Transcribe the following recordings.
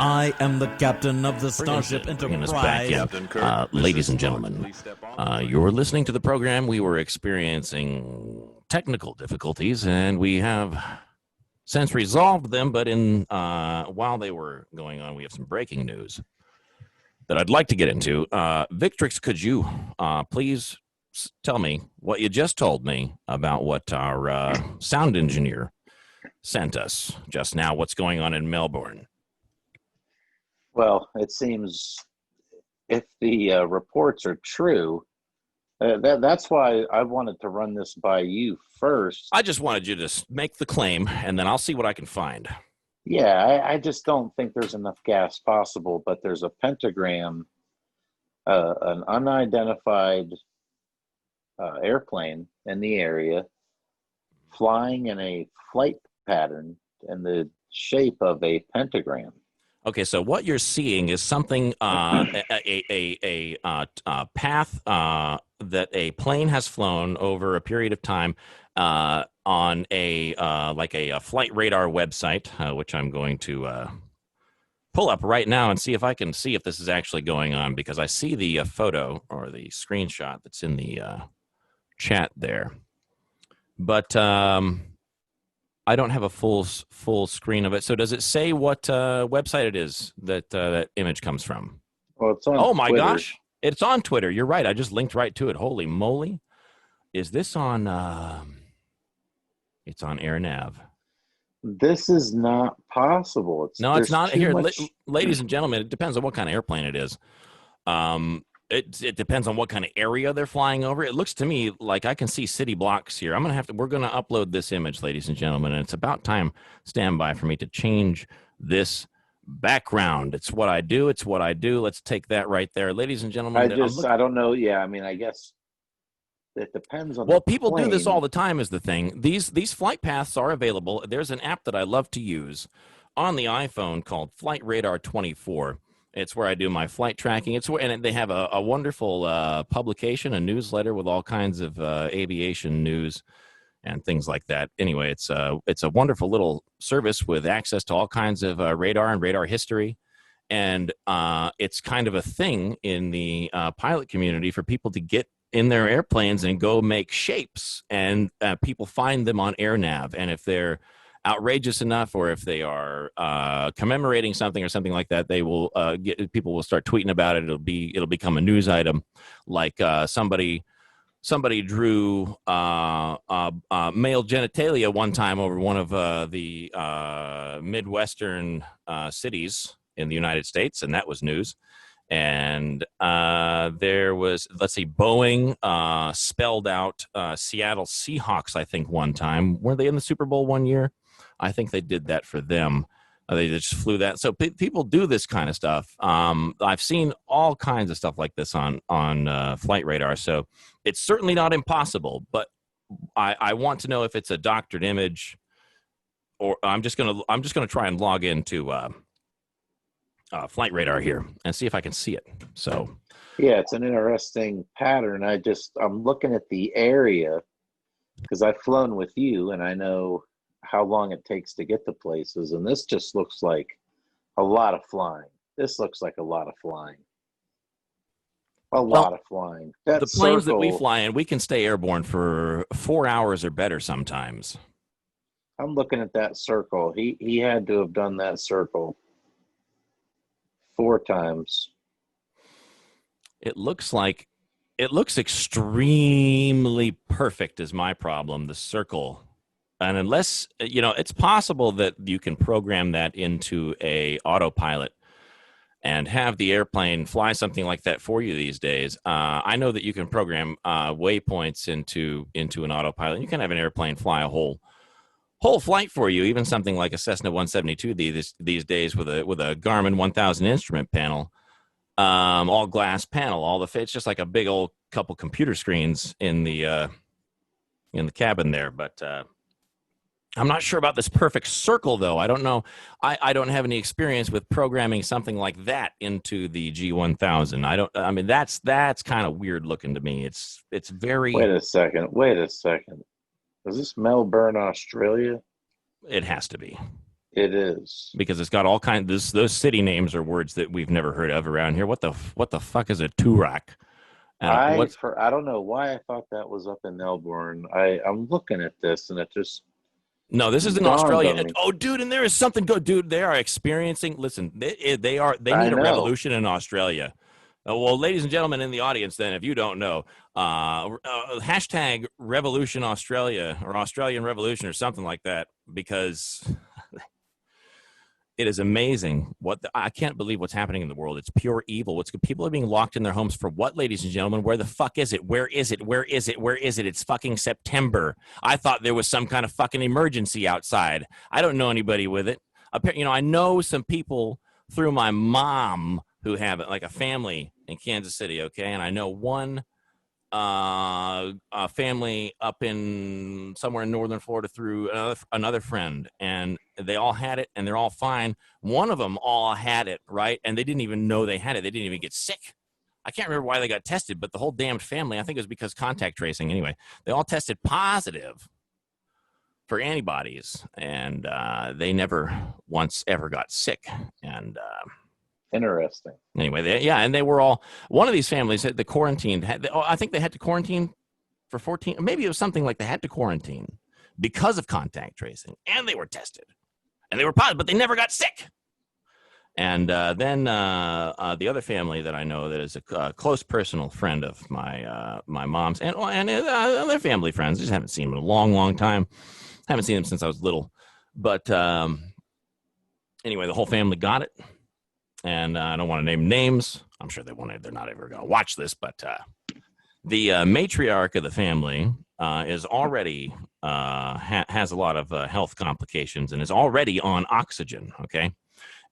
I am the captain of the Starship Enterprise. Back, yeah. Ladies and gentlemen, you're listening to the program. We were experiencing technical difficulties, and we have since resolved them. But while they were going on, we have some breaking news that I'd like to get into. Victrix, could you please tell me what you just told me about what our sound engineer sent us just now? What's going on in Melbourne? Well, it seems if the reports are true, that's why I wanted to run this by you first. I just wanted you to make the claim, and then I'll see what I can find. Yeah, I just don't think there's enough gas possible, but there's a pentagram, an unidentified airplane in the area, flying in a flight pattern in the shape of a pentagram. Okay, so what you're seeing is something, a path that a plane has flown over a period of time on a flight radar website, which I'm going to pull up right now and see if I can see if this is actually going on, because I see the photo or the screenshot that's in the chat there, but I don't have a full screen of it. So does it say what website it is that that image comes from? Well, it's on Oh my Twitter. gosh, it's on Twitter. You're right. I just linked right to it. Holy moly! Is this on? It's on AirNav. This is not possible. It's not here, ladies and gentlemen. It depends on what kind of airplane it is. It depends on what kind of area they're flying over. It looks to me like I can see city blocks here. We're gonna upload this image, ladies and gentlemen, and it's about time. Stand by for me to change this background. It's what I do. It's what I do. Let's take that right there, ladies and gentlemen. I don't know. Yeah, I mean, I guess it depends on. Well, people do this all the time. Is the thing. These flight paths are available. There's an app that I love to use on the iPhone called Flight Radar 24. It's where I do my flight tracking. And they have a wonderful publication, a newsletter with all kinds of aviation news and things like that. Anyway, it's a wonderful little service with access to all kinds of radar and radar history. And it's kind of a thing in the pilot community for people to get in their airplanes and go make shapes. And people find them on AirNav. And if they're outrageous enough, or if they are commemorating something or something like that, they will people will start tweeting about it. It'll become a news item, like somebody drew male genitalia one time over one of the Midwestern cities in the United States, and that was news. And there was, let's see, Boeing spelled out Seattle Seahawks, I think, one time. Were they in the Super Bowl one year? I think they did that for them. They just flew that. So people do this kind of stuff. I've seen all kinds of stuff like this on Flight Radar. So it's certainly not impossible. But I want to know if it's a doctored image, or I'm just gonna try and log into Flight Radar here and see if I can see it. So yeah, it's an interesting pattern. I'm looking at the area because I've flown with you and I know how long it takes to get to places, and this just looks like a lot of flying. This looks like a lot of flying. Lot of flying. The planes that we fly in, we can stay airborne for 4 hours or better sometimes. I'm looking at that circle. He had to have done that circle 4 times. It looks extremely perfect is my problem, the circle. And unless, it's possible that you can program that into a autopilot and have the airplane fly something like that for you these days. I know that you can program waypoints into an autopilot. You can have an airplane fly a whole flight for you, even something like a Cessna 172 these days with a Garmin 1000 instrument panel, all glass panel, it's just like a big old couple computer screens in the cabin there. But I'm not sure about this perfect circle, though. I don't know. I don't have any experience with programming something like that into the G1000. I mean, that's kind of weird looking to me. It's very. Wait a second. Is this Melbourne, Australia? It has to be. It is. Because it's got all kinds. Those city names are words that we've never heard of around here. What the fuck is a Turak? I don't know why I thought that was up in Melbourne. I'm looking at this and it just No, this is in dawned Australia. on me. Oh, dude, and there is something good, dude. They are experiencing. Listen, they need I a know. revolution in Australia. Well, ladies and gentlemen in the audience, then, if you don't know, hashtag Revolution Australia or Australian Revolution or something like that, because it is amazing I can't believe what's happening in the world. It's pure evil. People are being locked in their homes for what, ladies and gentlemen? Where the fuck is it? Where is it? Where is it? Where is it? It's fucking September. I thought there was some kind of fucking emergency outside. I don't know anybody with it. I know some people through my mom who have it, like a family in Kansas City, okay? And I know one a family up in somewhere in northern Florida through another friend, and they all had it and they're all fine. One of them all had it, right? And they didn't even know they had it. They didn't even get sick. I can't remember why they got tested, but the whole damned family, I think it was because contact tracing anyway, they all tested positive for antibodies, and they never once ever got sick. And Interesting. anyway, and they were all, one of these families, the quarantine, I think they had to quarantine for 14, maybe it was something like they had to quarantine because of contact tracing, and they were tested, and they were positive, but they never got sick. And then the other family that I know that is a close personal friend of my mom's and other family friends, I just haven't seen them in a long, long time. Haven't seen them since I was little. But anyway, the whole family got it. And I don't want to name names. I'm sure they're not ever going to watch this. But the matriarch of the family is already has a lot of health complications and is already on oxygen. Okay.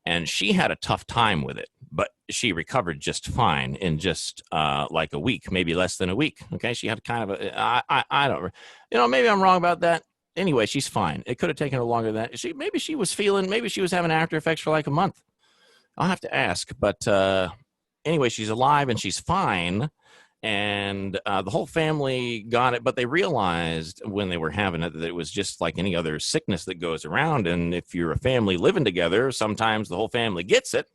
And she had a tough time with it, but she recovered just fine in just like a week, maybe less than a week. Okay. She had kind of I don't, maybe I'm wrong about that. Anyway, she's fine. It could have taken her longer than that. Maybe she was having after effects for like a month. I'll have to ask, but anyway, she's alive and she's fine, and the whole family got it, but they realized when they were having it that it was just like any other sickness that goes around, and if you're a family living together, sometimes the whole family gets it,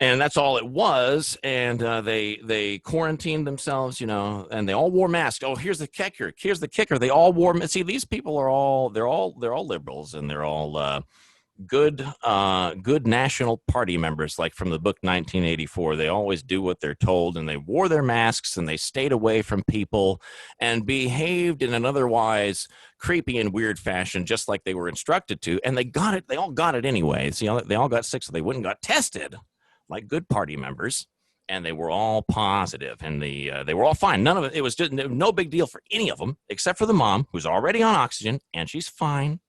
and that's all it was, and they quarantined themselves, and they all wore masks. Oh, here's the kicker. They all wore, see, these people are all liberals, and they're all good National Party members, like from the book 1984. They always do what they're told, and they wore their masks and they stayed away from people and behaved in an otherwise creepy and weird fashion, just like they were instructed to. And they all got it anyway. So, they all got sick, so they wouldn't got tested like good party members, and they were all positive, and they were all fine. None of it was just no big deal for any of them, except for the mom, who's already on oxygen, and she's fine.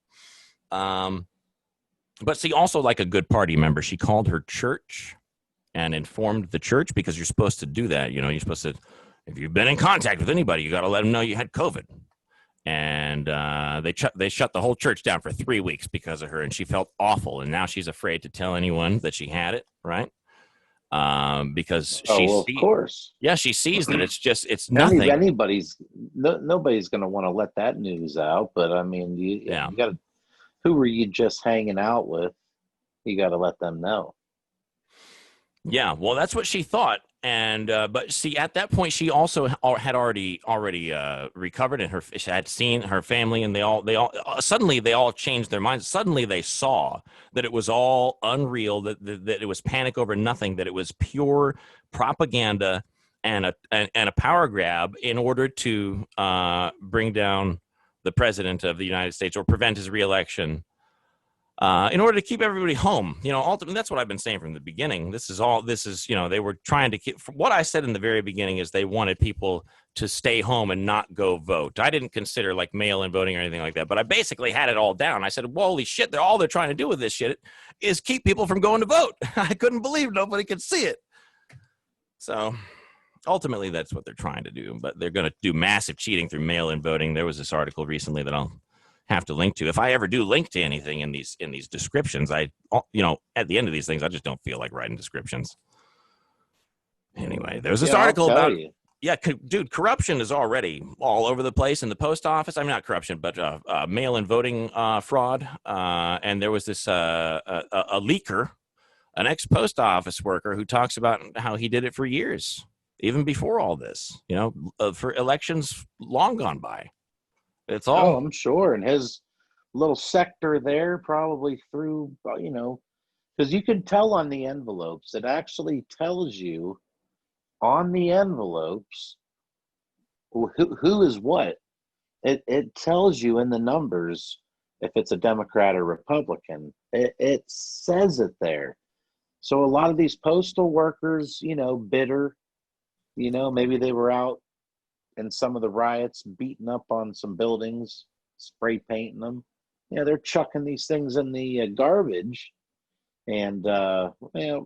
But see, also like a good party member, she called her church and informed the church, because you're supposed to do that. You're supposed to, if you've been in contact with anybody, you got to let them know you had COVID. And they shut the whole church down for 3 weeks because of her, and she felt awful. And now she's afraid to tell anyone that she had it, right? Because of course. Yeah, she sees that it's nothing. Nobody's going to want to let that news out. But I mean, you got to. Who were you just hanging out with? You got to let them know. Yeah, well, that's what she thought, and but see, at that point, she also had already recovered, and she had seen her family, and they all suddenly they all changed their minds. Suddenly, they saw that it was all unreal, that it was panic over nothing, that it was pure propaganda and a power grab in order to bring down the president of the United States or prevent his reelection, in order to keep everybody home. Ultimately, that's what I've been saying from the beginning. This is they were trying to keep, what I said in the very beginning is they wanted people to stay home and not go vote. I didn't consider like mail-in voting or anything like that, but I basically had it all down. I said, holy shit, all they're trying to do with this shit is keep people from going to vote. I couldn't believe nobody could see it. So ultimately, that's what they're trying to do, but they're going to do massive cheating through mail-in voting. There was this article recently that I'll have to link to. If I ever do link to anything in these descriptions, at the end of these things, I just don't feel like writing descriptions. Anyway, there's this article about Yeah, dude, corruption is already all over the place in the post office. I mean, not corruption, but mail-in voting fraud. And there was this a leaker, an ex-post office worker, who talks about how he did it for years, even before all this. For elections long gone by. It's Oh, all. I'm sure. And his little sector there probably threw, because you can tell on the envelopes. It actually tells you on the envelopes who is what. It tells you in the numbers if it's a Democrat or Republican. It says it there. So a lot of these postal workers, bitter, maybe they were out in some of the riots, beating up on some buildings, spray painting them. Yeah, they're chucking these things in the garbage. And, what are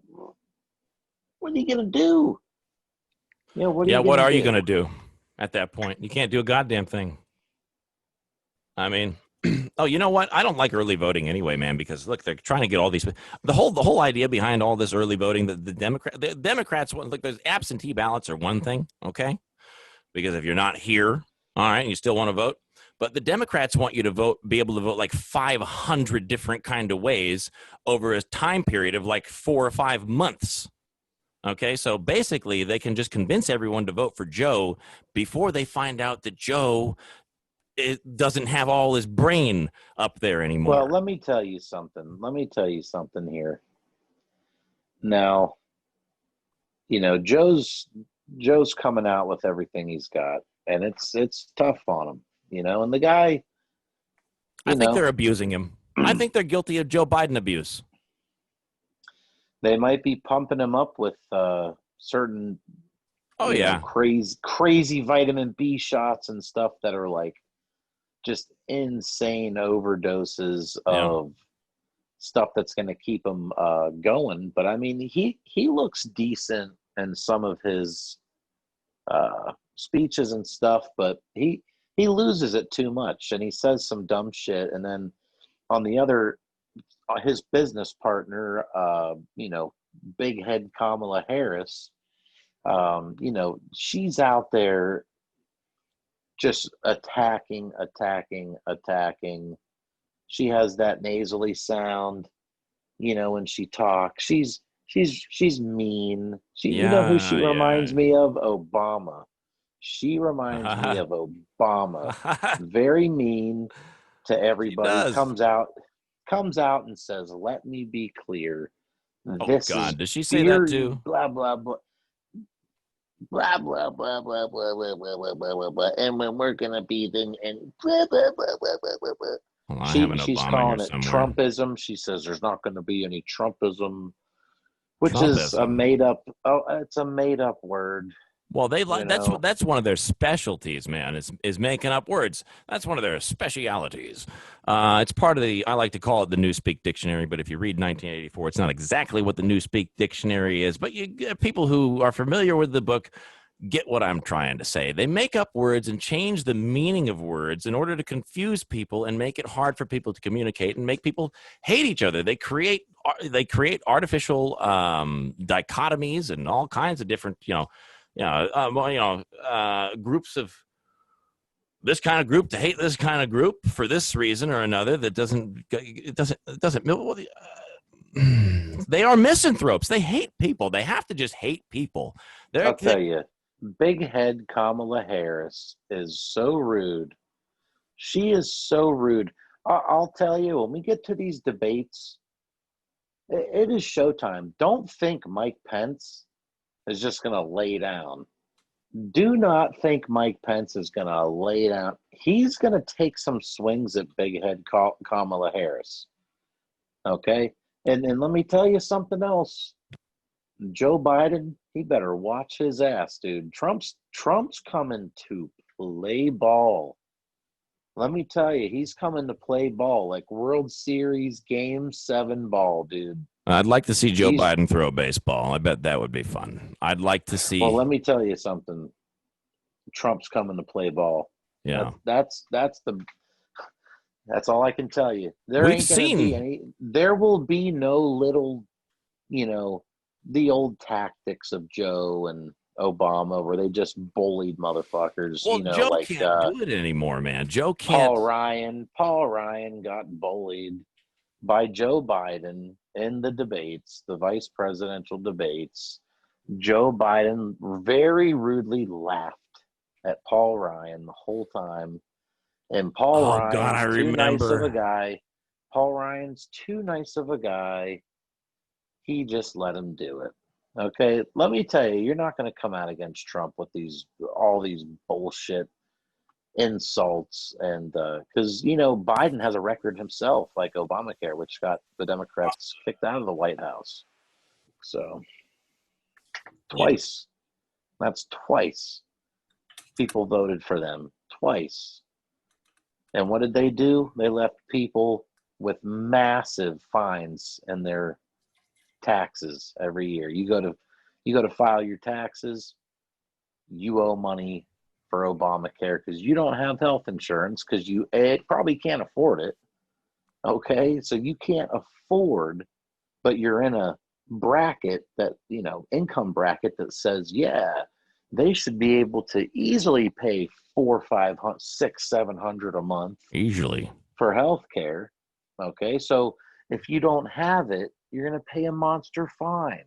you going to do? What are Yeah, you what going are to you going to do? do at that point? You can't do a goddamn thing. I mean, oh, you know what? I don't like early voting anyway, man, because look, they're trying to get all these. The whole idea behind all this early voting, the Democrats want, look, there's absentee ballots are one thing, okay? Because if you're not here, all right, and you still want to vote, but the Democrats want you to vote, be able to vote like 500 different kind of ways over a time period of like 4 or 5 months. Okay, so basically, they can just convince everyone to vote for Joe before they find out that Joe it doesn't have all his brain up there Well, anymore. let me tell you something. Let me tell you something here. Now, Joe's coming out with everything he's got, and it's tough on him, and the guy, I you think they're know, abusing him. I think they're guilty of Joe Biden abuse. they might be pumping him up with certain, Oh yeah, crazy vitamin B shots and stuff that are like just insane overdoses yeah, of stuff that's going to keep him going. But I mean, he looks decent in some of his speeches and stuff, but he loses it too much, and he says some dumb shit. And then on the other, his business partner, big head Kamala Harris, she's out there just attacking. She has that nasally sound, when she talks. She's mean. You know who she yeah, reminds yeah. me of? Obama. She reminds me of Obama. Very mean to She everybody. does. Comes out and says, "Let me be clear. Oh This is God, does she say that beer, too? blah blah blah." Blah blah blah blah blah blah blah blah blah blah blah. And when we're gonna be then and blah blah blah blah blah blah blah. Well, I have an She's Obama here calling it somewhere. Trumpism. She says there's not going to be any Trumpism, which is a Trumpism. made up. Oh, it's a made up word. Well, they You like know. that's one of their specialties, man. Is making up words. That's one of their specialities. It's part of the. I like to call it the Newspeak Dictionary, but if you read 1984, it's not exactly what the Newspeak Dictionary is. But you get people who are familiar with the book get what I'm trying to say. They make up words and change the meaning of words in order to confuse people and make it hard for people to communicate and make people hate each other. They create artificial dichotomies and all kinds of different, groups of this kind of group to hate this kind of group for this reason or another. That doesn't. They are misanthropes. They hate people. They have to just hate people. I'll They're tell you, big head Kamala Harris is so rude. She is so rude. I'll tell you, when we get to these debates, it is showtime. Don't think Mike Pence is just going to lay down. Do not think Mike Pence is going to lay down. He's going to take some swings at big head Kamala Harris. Okay? And let me tell you something else. Joe Biden, he better watch his ass, dude. Trump's coming to play ball. Let me tell you, he's coming to play ball like World Series Game 7 ball, dude. I'd like to see Joe He's Biden throw a baseball. I bet that would be fun. I'd like to Well, see. let me tell you something. Trump's coming to play ball. Yeah, That's all I can tell you. we've seen. There will be no little, the old tactics of Joe and Obama, where they just bullied motherfuckers. Well, You know, Joe like can't do it anymore, man. Joe can't. Paul Ryan. Paul Ryan got bullied by Joe Biden in the debates, the vice presidential debates. Joe Biden very rudely laughed at Paul Ryan the whole time. And Paul Oh God, I Ryan's too nice of a remember. guy. Paul Ryan's too nice of a guy. He just let him do it. Okay, let me tell you, you're not going to come out against Trump with all these bullshit insults, and because Biden has a record himself, like Obamacare, which got the Democrats kicked out of the White House. So twice, that's twice people voted for them, twice. And what did they do? They left people with massive fines in their taxes every year. You go to file your taxes, you owe money for Obamacare because you don't have health insurance because you probably can't afford it. Okay, so you can't afford, but you're in a bracket that, income bracket that says, yeah, they should be able to easily pay 400, 500, 600, 700 a month Easily. for health care. Okay, so if you don't have it, you're going to pay a monster fine.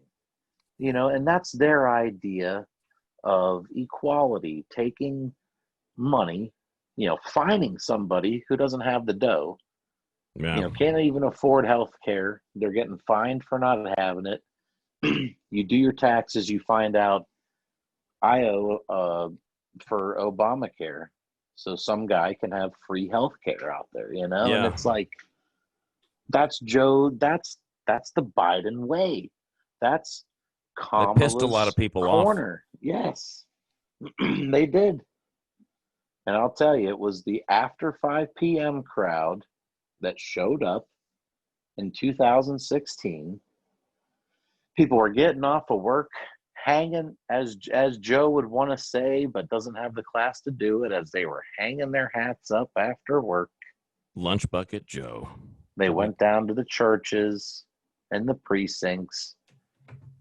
And that's their idea of equality, taking money, fining somebody who doesn't have the dough, Yeah. can't even afford health care. They're getting fined for not having it. You do your taxes, you find out I owe for Obamacare, so some guy can have free health care out there, Yeah. And it's like, that's Joe, that's the Biden way. That's They pissed a lot of Kamala's people corner. Yes, they did. And I'll tell you, it was the after 5 p.m. crowd that showed up in 2016. People were getting off of work, hanging, as Joe would want to say, but doesn't have the class to do it, as they were hanging their hats up after work. Lunch Bucket Joe. They went down to the churches and the precincts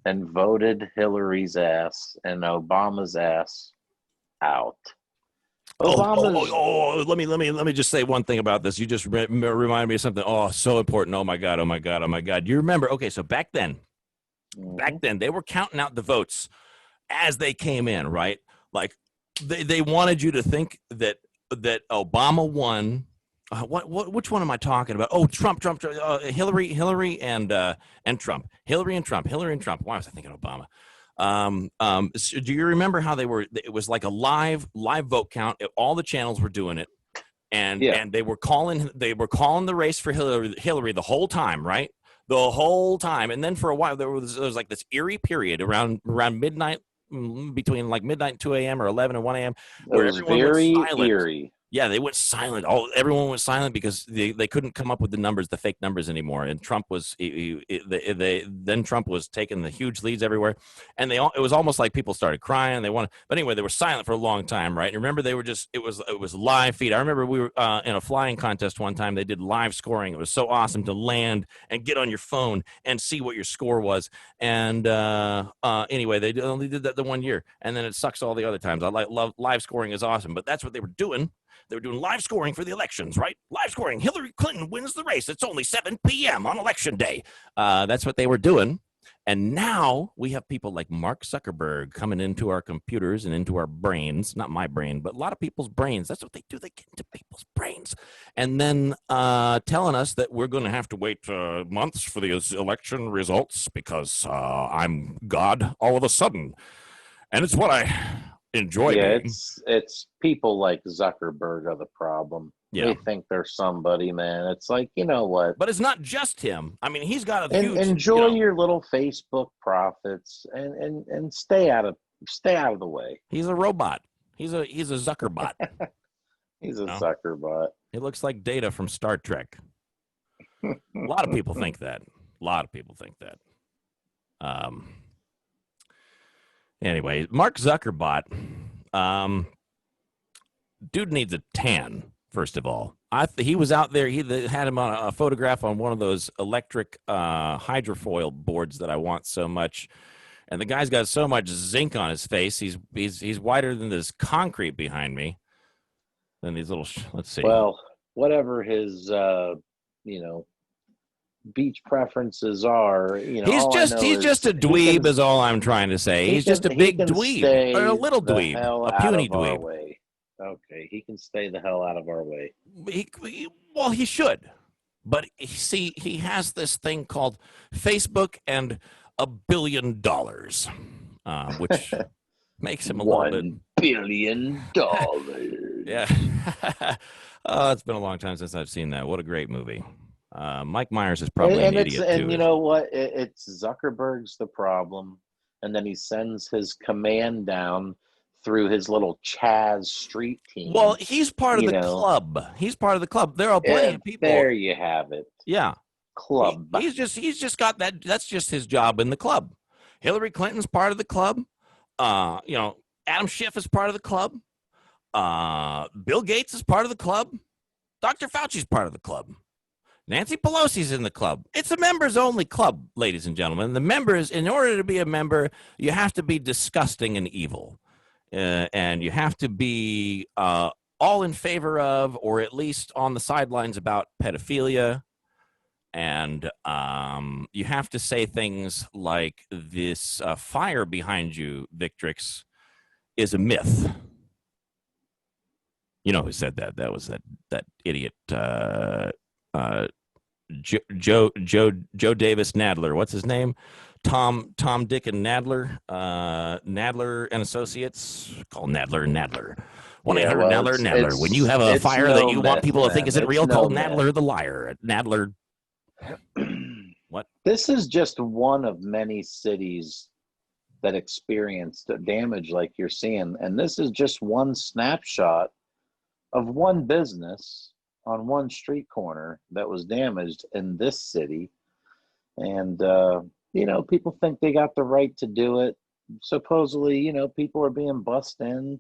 and voted Hillary's ass and Obama's ass out. Let me just say one thing about this. You just remind me of something. Oh, so important. Oh my God. You remember? Okay, so back then, they were counting out the votes as they came in, right? Like they wanted you to think that Obama won. Which one am I talking about? Oh, Trump, Hillary, and Trump, Hillary and Trump. Why was I thinking Obama? So do you remember how it was like a live vote count? All the channels were doing it, and they were calling the race for Hillary the whole time, right? The whole time. And then for a while there was like this eerie period around midnight, between like midnight and 2 a.m. or 11 and 1 a.m. where everyone went silent. Eerie. Yeah, they went silent. Everyone went silent because they couldn't come up with the fake numbers anymore. And Trump was then Trump was taking the huge leads everywhere, and it was almost like people started crying. But anyway, they were silent for a long time, right? And remember, they were it was live feed. I remember we were in a flying contest one time. They did live scoring. It was so awesome to land and get on your phone and see what your score was. And anyway, they only did that the 1 year, and then it sucks all the other times. I love live scoring is awesome, but that's what they were doing. They were doing live scoring for the elections, right? Live scoring. Hillary Clinton wins the race. It's only 7 p.m. on election day. That's what they were doing. And now we have people like Mark Zuckerberg coming into our computers and into our brains. Not my brain, but a lot of people's brains. That's what they do. They get into people's brains. And then telling us that we're going to have to wait months for the election results because I'm God all of a sudden. And it's what I enjoy being. It's people like Zuckerberg are the problem. Yeah. They think they're somebody, man. It's like, you know what? But it's not just him. I mean, he's got a huge. Enjoy your little Facebook profits and stay out of the way. He's a robot. He's a Zuckerbot. He's a Zuckerbot. He looks like Data from Star Trek. A lot of people think that. Anyway, Mark Zuckerbot, dude needs a tan, first of all. He was out there. He had him on a photograph on one of those electric hydrofoil boards that I want so much. And the guy's got so much zinc on his face. He's whiter than this concrete behind me. Than these little. Let's see. Well, whatever his you know, beach preferences are, He's all I just know he's just is a dweeb, is all I'm trying to say. He's just a he big can dweeb, or a stay little the dweeb, hell a out puny of our dweeb. way. Okay, he can stay the hell out of our way. Well, he should. But see, he has this thing called Facebook and $1 billion, which makes him a little bit. $1 billion. Yeah. Oh, it's been a long time since I've seen that. What a great movie. Mike Myers is probably an idiot too. And you know what? It's Zuckerberg's the problem, and then he sends his command down through his little Chaz street team. Well, he's part of the club. He's part of the club. There are plenty of people. There you have it. Yeah. Club. He's just got that. That's just his job in the club. Hillary Clinton's part of the club. Adam Schiff is part of the club. Bill Gates is part of the club. Dr. Fauci's part of the club. Nancy Pelosi's in the club. It's a members-only club, ladies and gentlemen. The members, in order to be a member, you have to be disgusting and evil. And you have to be all in favor of, or at least on the sidelines about pedophilia. And you have to say things like, this fire behind you, Victrix, is a myth. You know who said that? That was that idiot Joe Davis Nadler. What's his name? Tom Dick and Nadler. Nadler and Associates. Call Nadler. 1-800-NADLER. When you have a fire that you want people to think isn't real, call Nadler the liar. Nadler. What? This is just one of many cities that experienced damage like you're seeing, and this is just one snapshot of one business on one street corner that was damaged in this city. And people think they got the right to do it. Supposedly, people are being bussed in.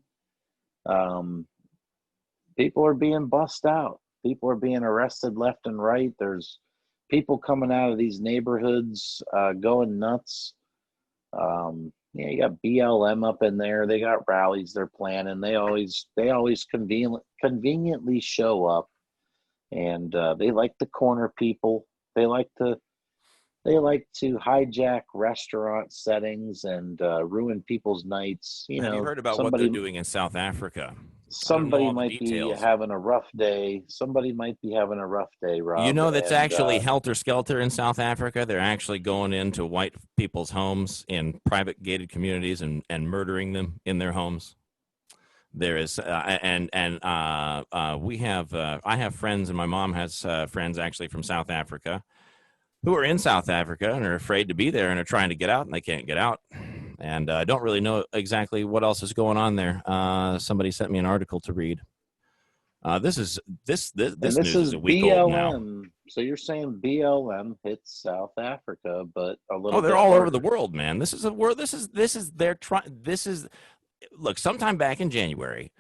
People are being bussed out. People are being arrested left and right. There's people coming out of these neighborhoods going nuts. You got BLM up in there. They got rallies they're planning. They always conveniently show up, and they like to corner people. They like to hijack restaurant settings and ruin people's nights. Have you heard about what they're doing in South Africa? Somebody might be having a rough day. Rob. You know, that's actually helter-skelter in South Africa. They're actually going into white people's homes in private gated communities and murdering them in their homes. There is, I have friends, and my mom has friends actually from South Africa who are in South Africa and are afraid to be there and are trying to get out, and they can't get out. And I don't really know exactly what else is going on there. Somebody sent me an article to read. This news is a week old now. So you're saying BLM hits South Africa, but a little. Oh, they're all over the world, man. This is a world. This is their trying. Look, sometime back in January,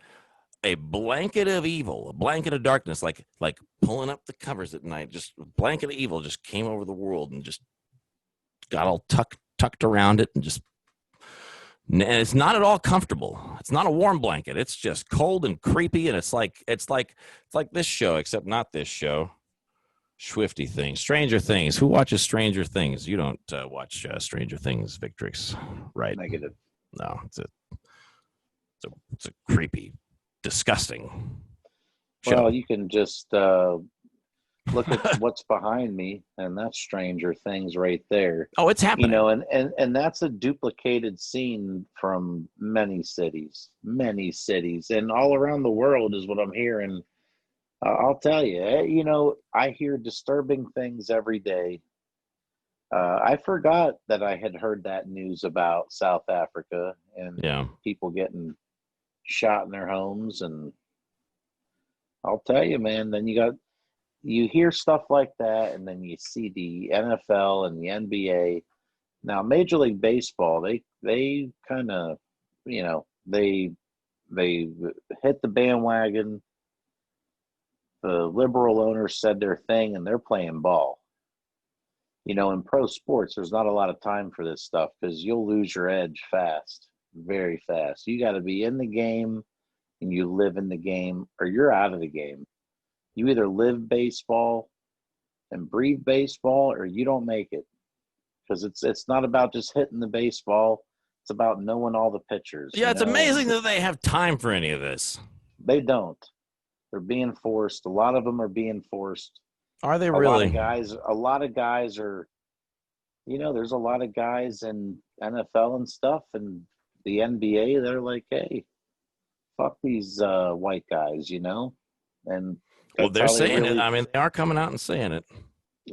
a blanket of evil, a blanket of darkness, like pulling up the covers at night, just a blanket of evil just came over the world and just got all tucked around it, and it's not at all comfortable. It's not a warm blanket. It's just cold and creepy, and it's like this show, except not this show. Swifty things, Stranger Things. Who watches Stranger Things? You don't watch Stranger Things, Victrix, right? Negative. No, it's a creepy, disgusting show. Well, you can just look at what's behind me, and that's Stranger Things right there. Oh, it's happening. And that's a duplicated scene from many cities, and all around the world is what I'm hearing. I'll tell you, I hear disturbing things every day. I forgot that I had heard that news about South Africa and people getting shot in their homes. And I'll tell you, man, then you hear stuff like that, and then you see the NFL and the NBA. Now, Major League Baseball, they kind of, they hit the bandwagon. The liberal owners said their thing, and they're playing ball. In pro sports, there's not a lot of time for this stuff because you'll lose your edge fast, very fast. You got to be in the game and you live in the game, or you're out of the game. You either live baseball and breathe baseball, or you don't make it. Because it's not about just hitting the baseball. It's about knowing all the pitchers. Yeah, it's and amazing that they have time for any of this. They don't. They're being forced. A lot of them are being forced. Are they A really? lot of guys are, there's a lot of guys in NFL and stuff and the NBA. They're like, hey, fuck these white guys, And Well, that's they're how they saying it. really, I mean, they are coming out and saying it.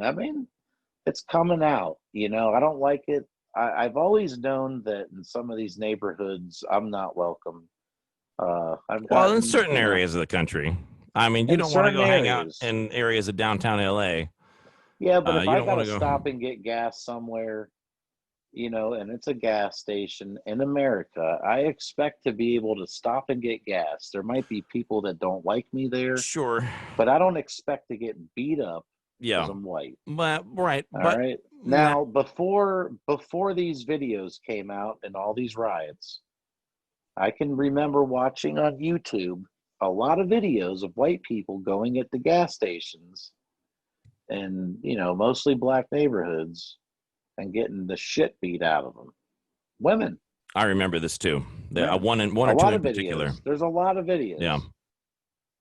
I mean, it's coming out. I don't like it. I've always known that in some of these neighborhoods, I'm not welcome. Well, in certain areas of the country. I mean, you in don't want to certain go hang out areas. in areas of downtown LA. Yeah, but if You I don't got want to to go. stop and get gas somewhere, and it's a gas station in America, I expect to be able to stop and get gas. There might be people that don't like me there, Sure. but I don't expect to get beat up Yeah. because I'm white. But right. All But right. Now, before these videos came out and all these riots, I can remember watching on YouTube a lot of videos of white people going at the gas stations and, mostly black neighborhoods and getting the shit beat out of them. Women. I remember this too. One A or two lot in of particular. videos. There's a lot of videos. Yeah.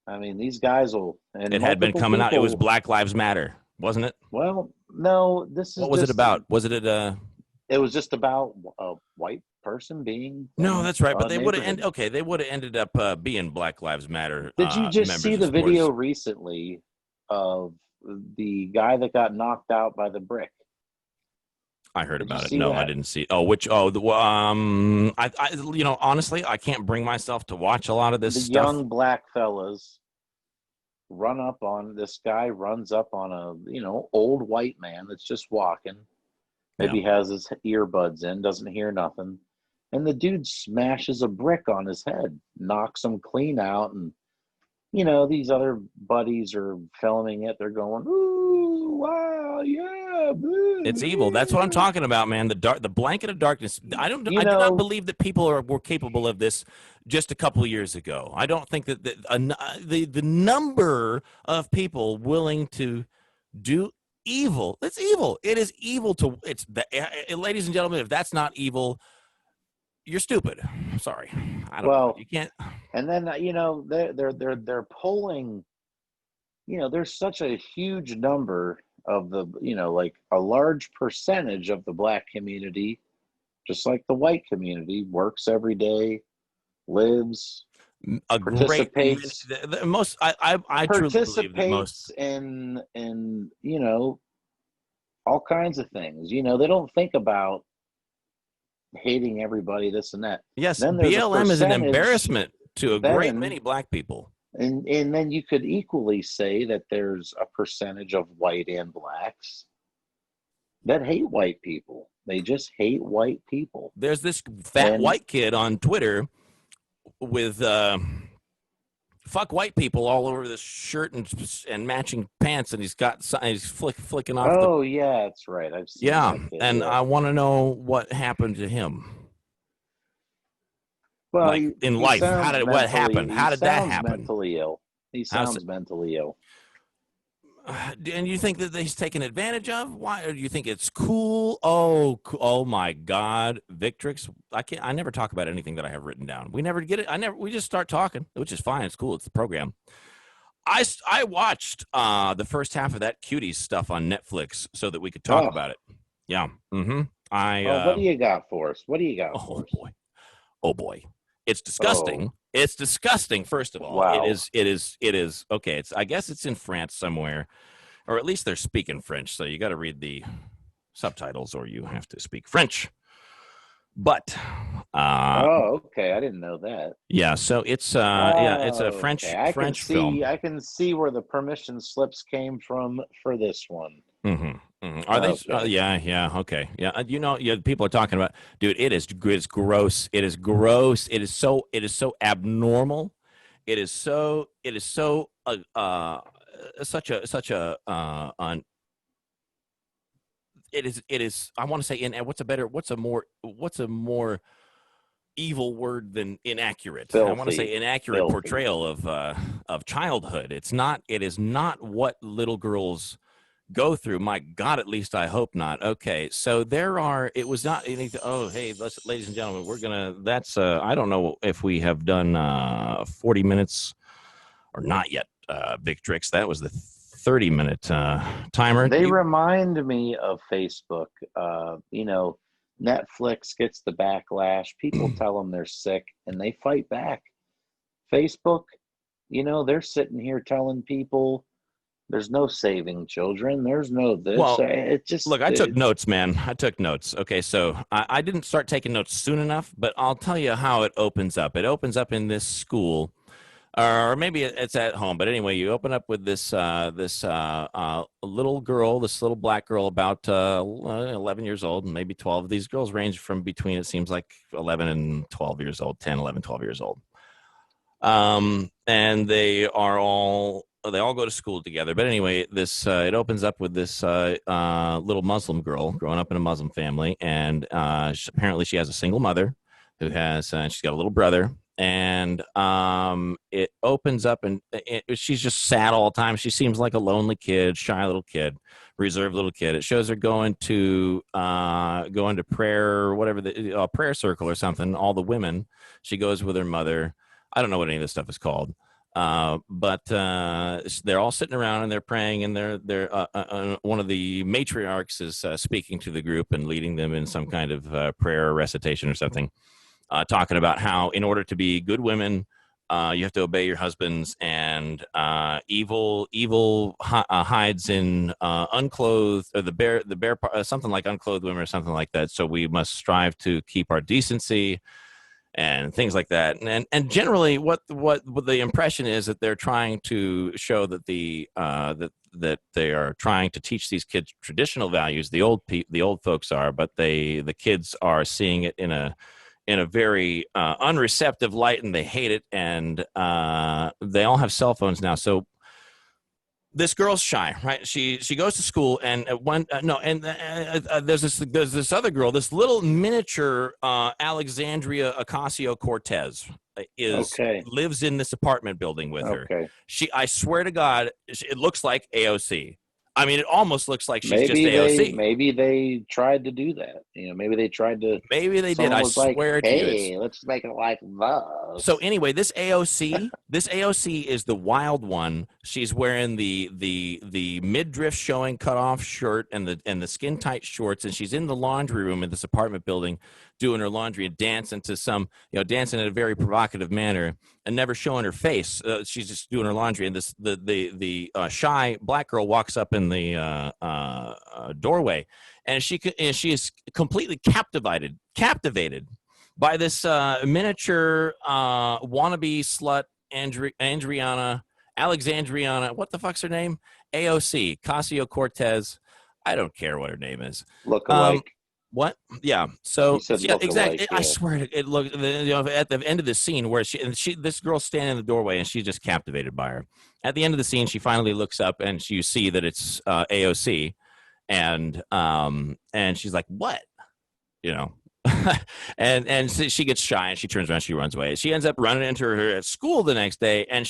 I mean, these guys will. And It had been coming out. It was people, Black Lives Matter, wasn't it? Well, no, this is What was it about? Was it at It was just about a white person being. No, that's right. But they would have neighborhood. Okay, they would have ended up being Black Lives Matter. Did you just see the supporters. video recently of the guy that got knocked out by the brick? I heard Did you about it. see No, that? I didn't see. Honestly, I can't bring myself to watch a lot of this The stuff. young black fellas run up on this guy, runs up on a old white man that's just walking. Maybe has his earbuds in, doesn't hear nothing, and the dude smashes a brick on his head, knocks him clean out, and these other buddies are filming it. They're going, "Ooh, wow, yeah, boo, It's evil. That's what I'm talking about, man. The blanket of darkness. I do not believe that people were capable of this just a couple of years ago. I don't think that the number of people willing to do evil. It's evil. It is evil to. Ladies and gentlemen, if that's not evil, you're stupid. I'm sorry. I don't know. You can't. And then they're polling. There's such a huge number of the like a large percentage of the black community, just like the white community, works every day, lives, participates. The most. I truly believe that most in all kinds of things. They don't think about hating everybody, this and that. Yes, BLM is an embarrassment to a great many black people. And then you could equally say that there's a percentage of white and blacks that hate white people. They just hate white people. There's this fat white kid on Twitter with fuck white people all over this shirt and matching pants, and he's flicking off. Oh, yeah, that's right. I've seen that kid, and I want to know what happened to him. Well, like in life, what happened? How did that happen? Mentally ill. He sounds mentally ill. And you think that he's taken advantage of? Why? Or do you think it's cool? Oh my God, Victrix! I never talk about anything that I have written down. We never get it. We just start talking, which is fine. It's cool. It's the program. I watched the first half of that Cuties stuff on Netflix so that we could talk about it. Yeah. Mm-hmm. What do you got for us? What do you got for us? Oh boy. It's disgusting. It's disgusting. First of all, wow. It is okay. I guess it's in France somewhere, or at least they're speaking French. So you got to read the subtitles, or you have to speak French. But okay, I didn't know that. Yeah, so it's it's a French film. I can see where the permission slips came from for this one. Mm-hmm. Mm-hmm. Are they? Yeah. Okay. Yeah. People are talking about, dude. It's gross. It is gross. It is so abnormal. It is so such a I want to say what's a more evil word than inaccurate. I want to say Filthy. inaccurate portrayal of childhood. It is not what little girls go through. My God, at least I hope not. Okay, so it was not anything. Oh, hey, ladies and gentlemen, I don't know if we have done 40 minutes or not yet, Victrix. That was the 30-minute timer. They remind me of Facebook. Netflix gets the backlash. People tell them they're sick, and they fight back. Facebook, they're sitting here telling people there's no saving children. There's no this. Well, it just look, I took notes, man. I took notes. Okay, so I didn't start taking notes soon enough, but I'll tell you how it opens up. It opens up in this school, or maybe it's at home. But anyway, you open up with this little girl, this little black girl, about 11 years old, maybe 12. These girls range from between, it seems like, 11 and 12 years old, 10, 11, 12 years old. And they all go to school together. But anyway, it opens up with this little Muslim girl growing up in a Muslim family, and apparently she has a single mother who has she's got a little brother, and it opens up, and she's just sad all the time. She seems like a lonely kid, shy little kid, reserved little kid. It shows her going to prayer, or whatever, the prayer circle or something. All the women, she goes with her mother. I don't know what any of this stuff is called. But they're all sitting around and they're praying, and one of the matriarchs is speaking to the group and leading them in some kind of prayer or recitation or something, talking about how in order to be good women, you have to obey your husbands, and evil hides in unclothed, or the bear something like unclothed women or something like that. So we must strive to keep our decency and things like that. And generally what the impression is that they're trying to show that that they are trying to teach these kids traditional values. The old folks are, but the kids are seeing it in a very unreceptive light, and they hate it. And they all have cell phones now. So this girl's shy, right? She goes to school, and there's this other girl, this little miniature Alexandria Ocasio-Cortez lives in this apartment building with her. I swear to God, it looks like AOC. I mean, it almost looks like she's just AOC. Maybe they tried to do that. Maybe they tried to. Maybe they did. I swear to you. Hey, let's make it like this. So anyway, this AOC is the wild one. She's wearing the midriff showing cutoff shirt and the skin tight shorts, and she's in the laundry room in this apartment building doing her laundry and dancing dancing in a very provocative manner and never showing her face. She's just doing her laundry, and the shy black girl walks up in the doorway, and she is completely captivated by this miniature wannabe slut Alexandriana. What the fuck's her name? AOC, Ocasio-Cortez. I don't care what her name is. Look alike. What? Yeah. So yeah, exactly. Yeah. I swear it looked. At the end of the scene where this girl's standing in the doorway, and she's just captivated by her. At the end of the scene, she finally looks up, and you see that it's AOC, and she's like, "What?" and so she gets shy, and she turns around, she runs away. She ends up running into her at school the next day, and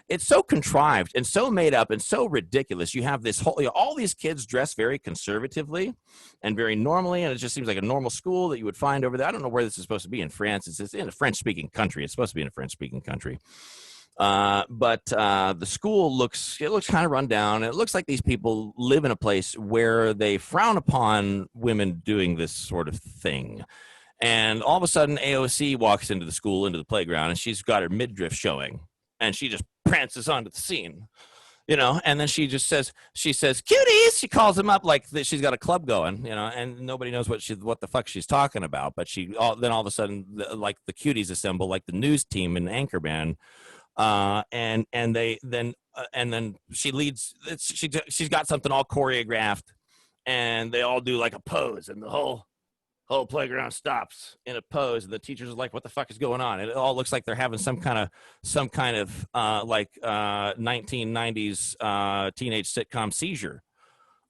it's so contrived and so made up and so ridiculous. You have this whole, all these kids dress very conservatively and very normally, and it just seems like a normal school that you would find over there. I don't know where this is supposed to be in France. It's in a French-speaking country. It's supposed to be in a French-speaking country. But the school looks kind of run down. It looks like these people live in a place where they frown upon women doing this sort of thing. And all of a sudden, AOC walks into the school, into the playground, and she's got her midriff showing, and she just prances onto the scene, and then she says, "Cuties!" She calls them up like she's got a club going, and nobody knows what the fuck she's talking about. But then all of a sudden, like the Cuties assemble, like the news team and Anchorman. And then she leads. She's got something all choreographed, and they all do like a pose, and the whole playground stops in a pose, and the teachers are like, "What the fuck is going on?" And it all looks like they're having some kind of 1990s teenage sitcom seizure.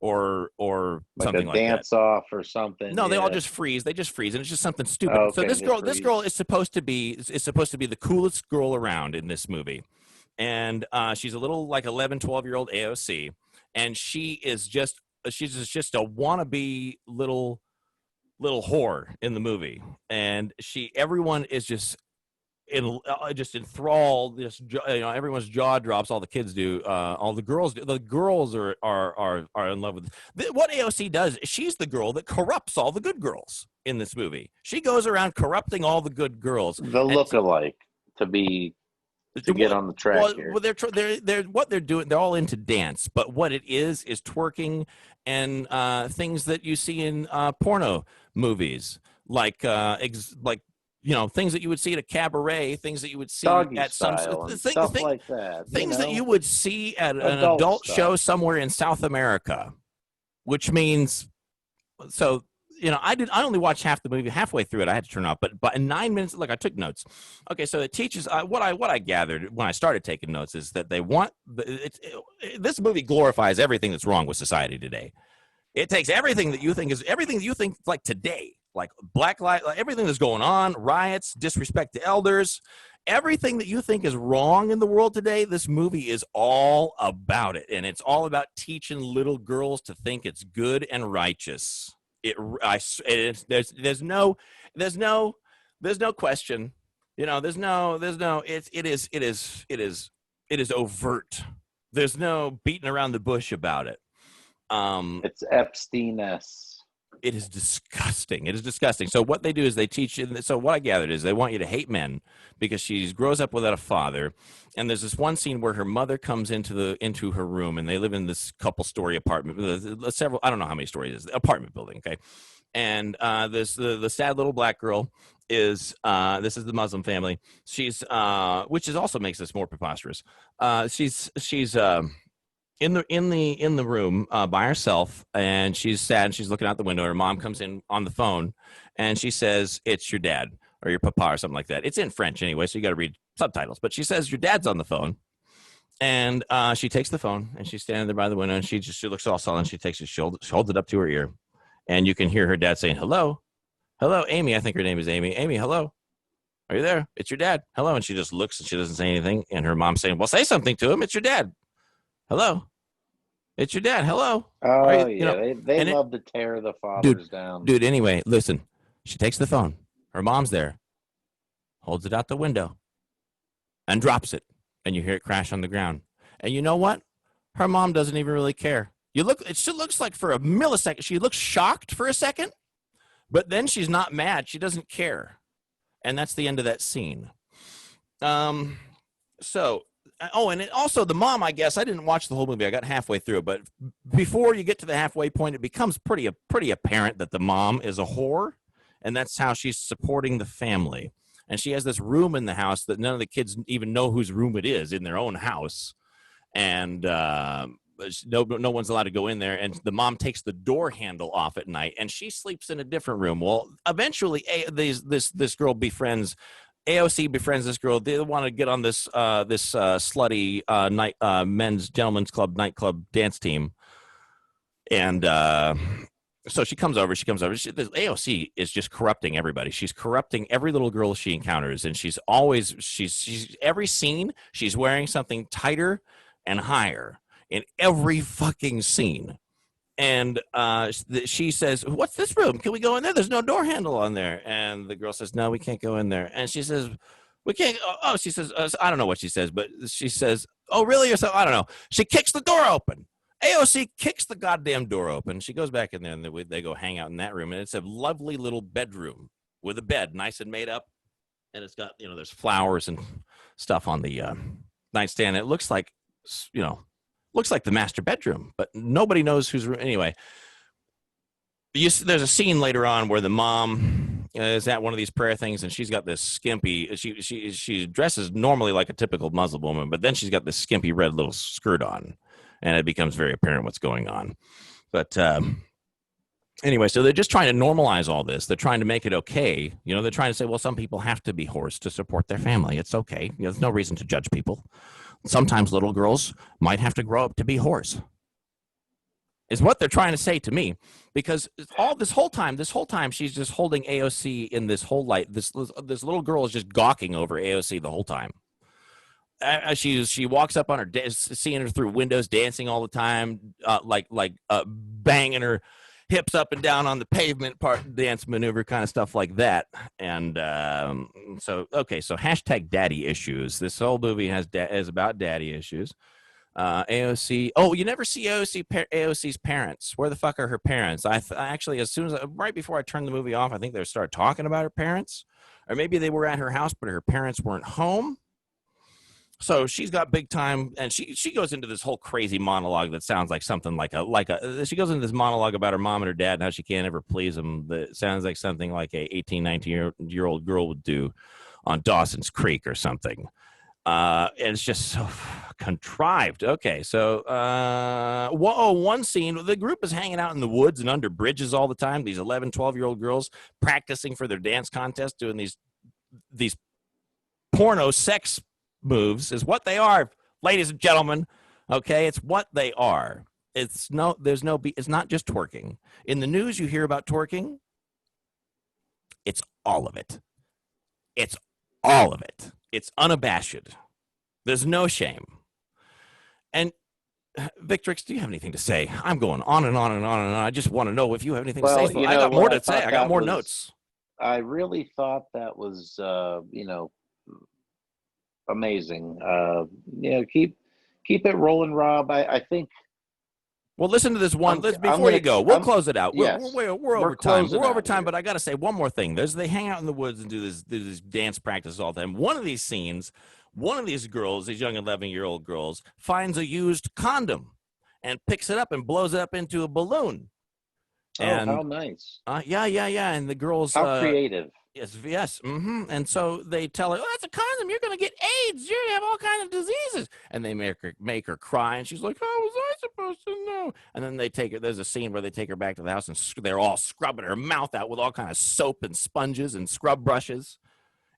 or Like something a like that. dance off or something. No, they all yeah. just freeze. They just freeze, and it's just something stupid. Oh, So okay, this girl is supposed to be the coolest girl around in this movie, and she's a little like 11, 12-year-old AOC, and she's just a wannabe little whore in the movie, and everyone is just just enthralled. Everyone's jaw drops. All the kids do. All the girls do. The girls are in love with what AOC does. She's the girl that corrupts all the good girls in this movie. She goes around corrupting all the good girls. The look-alike to get on the track here. Well, they're what they're doing. They're all into dance, but what it is twerking and things that you see in porno movies, like things that you would see at a cabaret, things that you would see Doggy at some style and stuff like that. things that you would see at an adult stuff. show somewhere in South America, which means so. I only watched half the movie. Halfway through it, I had to turn off. But in 9 minutes, look, I took notes. Okay, so it teaches what I gathered when I started taking notes is that they want this movie glorifies everything that's wrong with society today. It takes everything that you think like today, like black lives, like everything that's going on, riots, disrespect to elders, everything that you think is wrong in the world today. This movie is all about it, and it's all about teaching little girls to think it's good and righteous. There's no question. It is overt. There's no beating around the bush about it. It's Epstein-esque. It is disgusting. It is disgusting. So what they do is they teach you. So what I gathered is they want you to hate men because she grows up without a father. And there's this one scene where her mother comes into her room, and they live in this couple-story apartment. I don't know how many stories it is. Apartment building, okay? And the sad little black girl is this is the Muslim family. She's which also makes this more preposterous. She's in the room by herself, and she's sad, and she's looking out the window. Her mom comes in on the phone, and she says, "It's your dad or your papa," or something like that. It's in French anyway, so you got to read subtitles. But she says, "Your dad's on the phone," and she takes the phone, and she's standing there by the window, and she looks all sullen. She takes she holds it up to her ear, and you can hear her dad saying, "Hello, hello, Amy." I think her name is Amy. Amy, hello. Are you there? It's your dad. Hello. And she just looks, and she doesn't say anything. And her mom's saying, "Well, say something to him. It's your dad. Hello. It's your dad. Hello." Oh, yeah. They love to tear the fathers down. Dude, anyway, listen. She takes the phone. Her mom's there. Holds it out the window. And drops it. And you hear it crash on the ground. And you know what? Her mom doesn't even really care. It still looks like for a millisecond, she looks shocked for a second. But then she's not mad. She doesn't care. And that's the end of that scene. And also the mom, I guess, I didn't watch the whole movie. I got halfway through it, but before you get to the halfway point, it becomes pretty apparent that the mom is a whore, and that's how she's supporting the family. And she has this room in the house that none of the kids even know whose room it is in their own house, and no one's allowed to go in there. And the mom takes the door handle off at night, and she sleeps in a different room. Well, eventually, this girl befriends. AOC befriends this girl. They want to get on this slutty gentlemen's club nightclub dance team, and so she comes over. AOC is just corrupting everybody. She's corrupting every little girl she encounters, and she's every scene she's wearing something tighter and higher in every fucking scene. And she says, "What's this room? Can we go in there? There's no door handle on there." And the girl says, "No, we can't go in there." And she says, "We can't." Oh, she says, I don't know what she says, but she says, "Oh, really?" Or something. I don't know. She kicks the door open. AOC kicks the goddamn door open. She goes back in there, and they go hang out in that room. And it's a lovely little bedroom with a bed, nice and made up. And it's got, there's flowers and stuff on the nightstand. It looks like, the master bedroom, but nobody knows whose room. Anyway, there's a scene later on where the mom is at one of these prayer things, and she's got this skimpy. She dresses normally like a typical Muslim woman, but then she's got this skimpy red little skirt on, and it becomes very apparent what's going on. But anyway, so they're just trying to normalize all this. They're trying to make it okay. They're trying to say, well, some people have to be whores to support their family. It's okay. There's no reason to judge people. Sometimes little girls might have to grow up to be whores. is what they're trying to say to me, because this whole time she's just holding AOC in this whole light. This little girl is just gawking over AOC the whole time. She walks up on her, seeing her through windows, dancing all the time, banging her hips up and down on the pavement, dance maneuver kind of stuff like that. And so hashtag daddy issues. This whole movie is about daddy issues. AOC. Oh, you never see AOC's parents. Where the fuck are her parents? I actually, right before I turned the movie off, I think they started talking about her parents, or maybe they were at her house, but her parents weren't home. So she's got big time, and she goes into this whole crazy monologue that sounds like something she goes into this monologue about her mom and her dad and how she can't ever please them. That sounds like something like a 18, 19-year-old girl would do on Dawson's Creek or something. And it's just so contrived. Okay, so one scene, the group is hanging out in the woods and under bridges all the time. These 11, 12-year-old girls practicing for their dance contest, doing these porno sex moves is what they are, ladies and gentlemen. Okay, it's what they are. It's not just twerking. In the news, you hear about twerking. It's all of it. It's all of it. It's unabashed. There's no shame. And Victrix, do you have anything to say? I'm going on and on and on and on. I just want to know if you have anything to say. I got more to say. I got more notes. I really thought that was, amazing. Keep it rolling, Rob. I think. Well, listen to this one. Before you go, we'll close it out. Yes, we're over time. We're over time, here. but I got to say one more thing. They hang out in the woods and do this dance practice all the time. One of these scenes, one of these girls, these young 11-year-old girls, finds a used condom and picks it up and blows it up into a balloon. And, how nice. Yeah. And the girls. How creative. Yes. Mm-hmm. And so they tell her, "Oh, that's a condom. You're going to get AIDS. You're going to have all kinds of diseases." And they make her cry, and she's like, "How was I supposed to know?" And then they take her. There's a scene where they take her back to the house, and they're all scrubbing her mouth out with all kinds of soap and sponges and scrub brushes,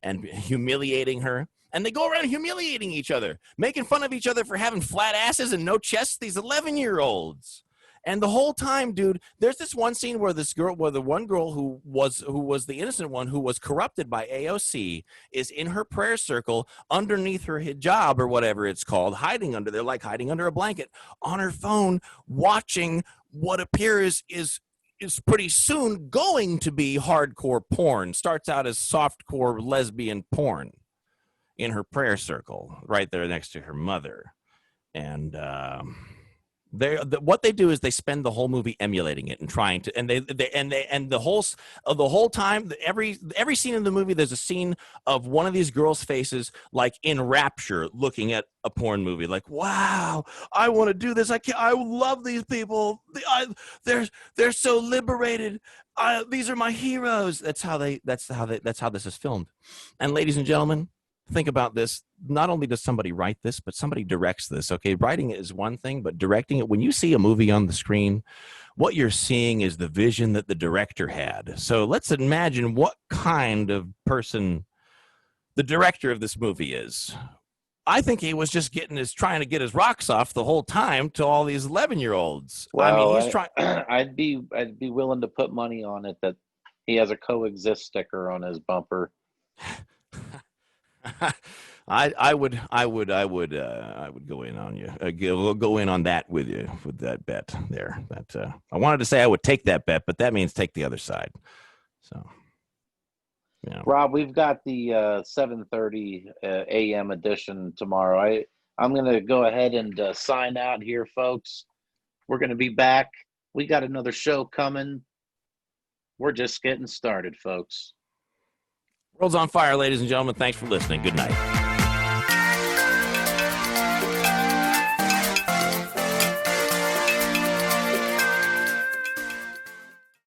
and humiliating her. And they go around humiliating each other, making fun of each other for having flat asses and no chests. These 11-year-olds. And the whole time, dude, there's this one scene where the one girl who was the innocent one, who was corrupted by AOC, is in her prayer circle underneath her hijab or whatever it's called, hiding under a blanket on her phone, watching what appears is pretty soon going to be hardcore porn. Starts out as softcore lesbian porn in her prayer circle, right there next to her mother. And what they do is they spend the whole movie emulating it and trying to, and the whole time, every scene in the movie, there's a scene of one of these girls' faces, like in rapture, looking at a porn movie, like, "Wow, I want to do this. I love these people. They're so liberated. These are my heroes." That's how this is filmed. And ladies and gentlemen, think about this. Not only does somebody write this, but somebody directs this. Okay, writing it is one thing, but directing it, when you see a movie on the screen, what you're seeing is the vision that the director had. So let's imagine what kind of person the director of this movie is. I think he was just trying to get his rocks off the whole time to all these 11-year-olds. Well, I mean, he's trying. I'd be willing to put money on it that he has a coexist sticker on his bumper. I would go in on you. We'll go in on that with you with that bet there. That I wanted to say I would take that bet, but that means take the other side. So, yeah. Rob, we've got the 7:30 a.m. edition tomorrow. I'm going to go ahead and sign out here, folks. We're going to be back. We got another show coming. We're just getting started, folks. World's on fire, ladies and gentlemen. Thanks for listening. Good night.